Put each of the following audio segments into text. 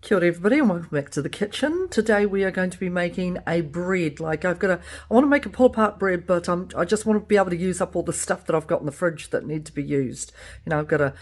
Kia ora everybody and welcome back to the kitchen. Today we are going to be making a bread. I want to make a pull-apart bread, but I just want to be able to use up all the stuff that I've got in the fridge that need to be used. You know, I've got a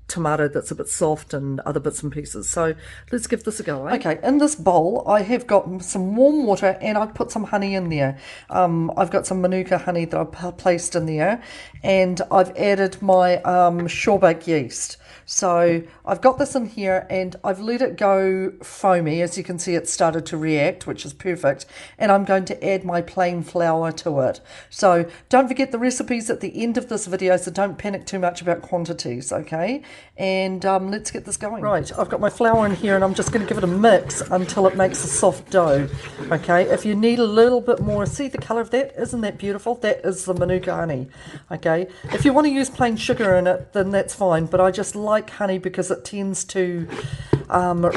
tomato that's a bit soft and other bits and pieces. So let's give this a go. Okay, in this bowl I have got some warm water and I've put some honey in there. I've got some Manuka honey that I've placed in there, and I've added my shore-bake yeast. So I've got this in here and I've let it go foamy. As you can see, it started to react, which is perfect. And I'm going to add my plain flour to it. So don't forget the recipes at the end of this video, so don't panic too much about quantities, okay? And let's get this going. Right, I've got my flour in here and I'm just going to give it a mix until it makes a soft dough, okay? If you need a little bit more, see the colour of that? Isn't that beautiful? That is the Manuka honey, okay? If you want to use plain sugar in it, then that's fine, but I just like honey because it tends to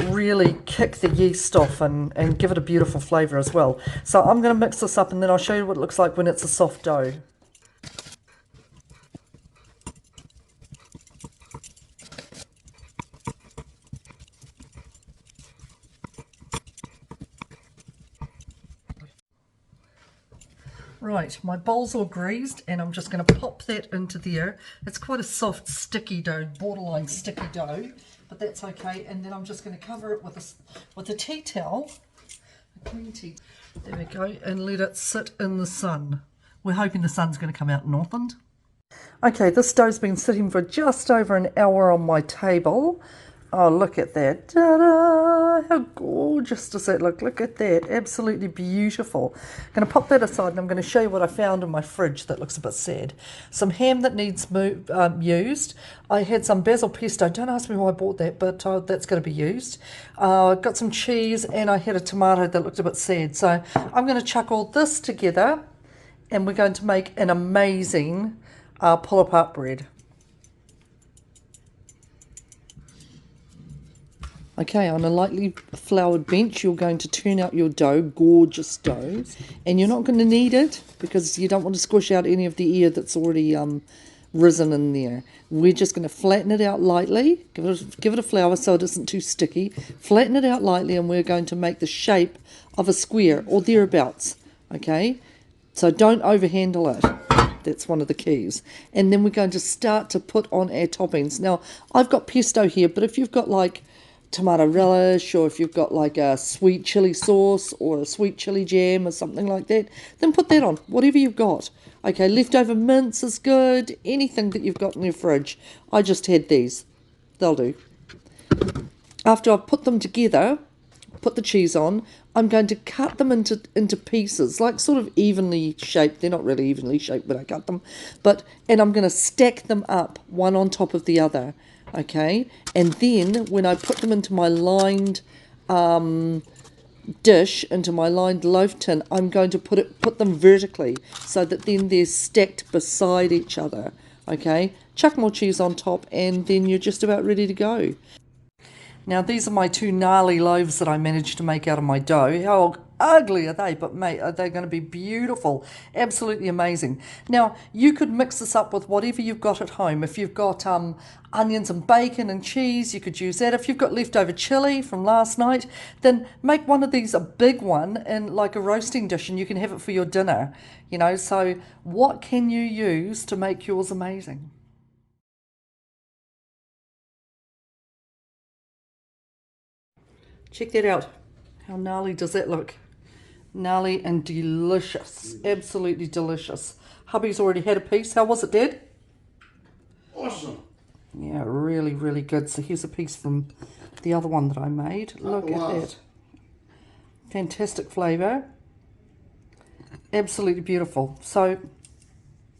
really kick the yeast off and give it a beautiful flavour as well. So I'm going to mix this up and then I'll show you what it looks like when it's a soft dough. Right, my bowl's all greased and I'm just going to pop that into there. It's quite a soft, sticky dough, borderline sticky dough, but that's okay. And then I'm just going to cover it with a tea towel, a clean tea. There we go, and let it sit in the sun. We're hoping the sun's going to come out in Northland. Okay, this dough's been sitting for just over an hour on my table. Oh, look at that. Ta-da! How gorgeous does that look? Look at that. Absolutely beautiful. I'm going to pop that aside and I'm going to show you what I found in my fridge that looks a bit sad. Some ham that needs used. I had some basil pesto. Don't ask me why I bought that, but that's going to be used. Got some cheese and I had a tomato that looked a bit sad. So I'm going to chuck all this together and we're going to make an amazing pull-apart bread. Okay, on a lightly floured bench, you're going to turn out your dough, gorgeous dough, and you're not going to knead it because you don't want to squish out any of the air that's already risen in there. We're just going to flatten it out lightly, give it a flour so it isn't too sticky, flatten it out lightly, and we're going to make the shape of a square or thereabouts, okay? So don't overhandle it. That's one of the keys. And then we're going to start to put on our toppings. Now, I've got pesto here, but if you've got like tomato relish, or if you've got like a sweet chili sauce or a sweet chili jam or something like that, then put that on, whatever you've got. Okay, leftover mince is good, anything that you've got in your fridge. I just had these, they'll do. After I've put them together, put the cheese on, I'm going to cut them into pieces, like sort of evenly shaped. They're not really evenly shaped when I cut them, and I'm going to stack them up one on top of the other. Okay, and then when I put them into my lined dish, into my lined loaf tin, I'm going to put them vertically so that then they're stacked beside each other. Okay, chuck more cheese on top and then you're just about ready to go. Now these are my two gnarly loaves that I managed to make out of my dough. How ugly are they? But mate, are they going to be beautiful? Absolutely amazing. Now you could mix this up with whatever you've got at home. If you've got onions and bacon and cheese, you could use that. If you've got leftover chili from last night, then make one of these, a big one, in like a roasting dish, and you can have it for your dinner. You know, so what can you use to make yours amazing? Check that out. How gnarly does that look? Gnarly and delicious. Absolutely delicious. Hubby's already had a piece. How was it, Dad? Awesome. Yeah, really, really good. So here's a piece from the other one that I made. Look at that. Fantastic flavour. Absolutely beautiful. So,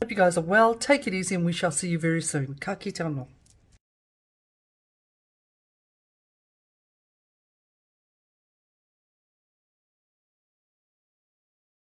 hope you guys are well. Take it easy and we shall see you very soon. Ka kite anō.